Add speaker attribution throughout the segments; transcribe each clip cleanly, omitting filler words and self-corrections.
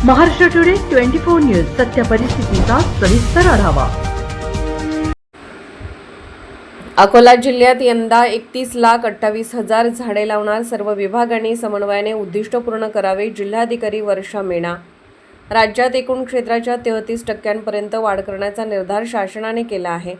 Speaker 1: Maharashtra today 24 news सत्य परिस्थितीचा सविस्तर आढावा।
Speaker 2: अकोला जिल्ह्यात यंदा 31,28,000 झाडे लावणार, सर्व विभागांनी समन्वयाने उद्दिष्ट पूर्ण करावे। जिल्हाधिकारी वर्षा मीना। राज्यात एकूण क्षेत्राच्या 33% वाढ करण्याचा निर्धार शासनाने केला आहे।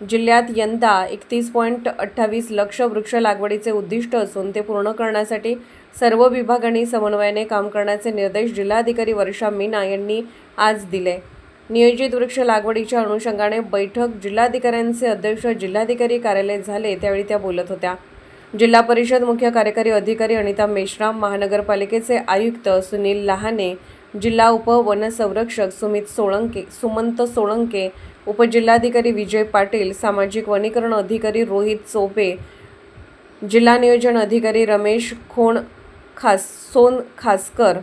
Speaker 2: जिल्ह्यात यंदा 31.28 लक्ष वृक्ष लागवडीचे उद्दिष्ट असून ते पूर्ण करण्यासाठी सर्व विभागांनी समन्वयाने काम करण्याचे निर्देश जिल्हाधिकारी वर्षा मीना यांनी आज दिले। नियोजित वृक्ष लागवडीच्या अनुषंगाने बैठक जिल्हाधिकाऱ्यांचे अध्यक्ष जिल्हाधिकारी कार्यालय झाले, त्यावेळी त्या बोलत होत्या। जिल्हा परिषद मुख्य कार्यकारी अधिकारी अनिता मेश्राम, महानगरपालिकेचे आयुक्त सुनील लहाने, जिल्हा उपवनसंरक्षक सुमंत सोळंके, उपजिल्हाधिकारी विजय पाटील, सामाजिक वनीकरण अधिकारी रोहित चोपे, जिल्हा नियोजन अधिकारी रमेश खासकर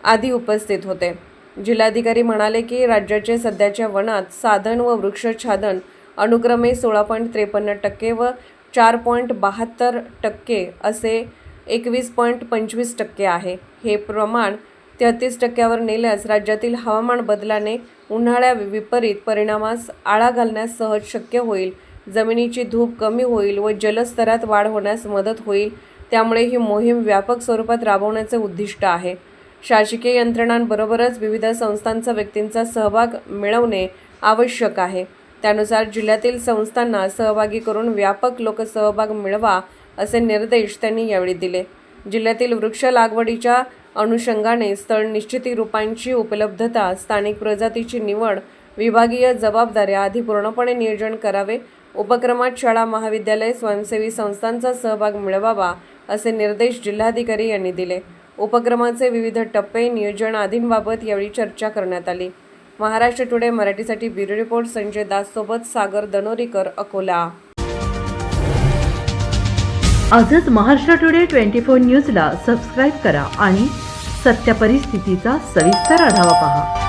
Speaker 2: आदी उपस्थित होते। जिल्हाधिकारी म्हणाले की राज्याचे सध्याच्या वनात साधन व वृक्षछादन अनुक्रमे 16.53% व 4.72% असे 21.25% आहे। हे प्रमाण 33% नेल्यास राज्यातील हवामान बदलाने उन्हाळ्या विपरीत परिणामास आळा घालण्यास सहज शक्य होईल, जमिनीची धूप कमी होईल व जलस्तरात वाढ होण्यास मदत होईल। त्यामुळे ही मोहीम व्यापक स्वरूपात राबवण्याचे उद्दिष्ट आहे। शासकीय यंत्रणांबरोबरच विविध संस्थांचा व्यक्तींचा सहभाग मिळवणे आवश्यक आहे। त्यानुसार जिल्ह्यातील संस्थांना सहभागी करून व्यापक लोकसहभाग मिळवा असे निर्देश त्यांनी यावेळी दिले। जिल्ह्यातील वृक्ष लागवडीच्या अनुषंगाने स्थळ निश्चिती, रोपांची उपलब्धता, स्थानिक प्रजातीची निवड, विभागीय जबाबदाऱ्या आदी पूर्णपणे नियोजन करावे। उपक्रमात शाळा, महाविद्यालय, स्वयंसेवी संस्थांचा सहभाग मिळवावा असे निर्देश जिल्हाधिकारी यांनी दिले। उपक्रमाचे विविध टप्पे, नियोजन आदींबाबत यावेळी चर्चा करण्यात आली। महाराष्ट्र टुडे मराठीसाठी ब्युरो रिपोर्ट संजय दास सोबत सागर दनोरीकर, अकोला।
Speaker 1: आजच महाराष्ट्र टुडे 24 न्यूजला सबस्क्राईब करा आणि सत्य परिस्थितीचा सविस्तर आढावा पहा।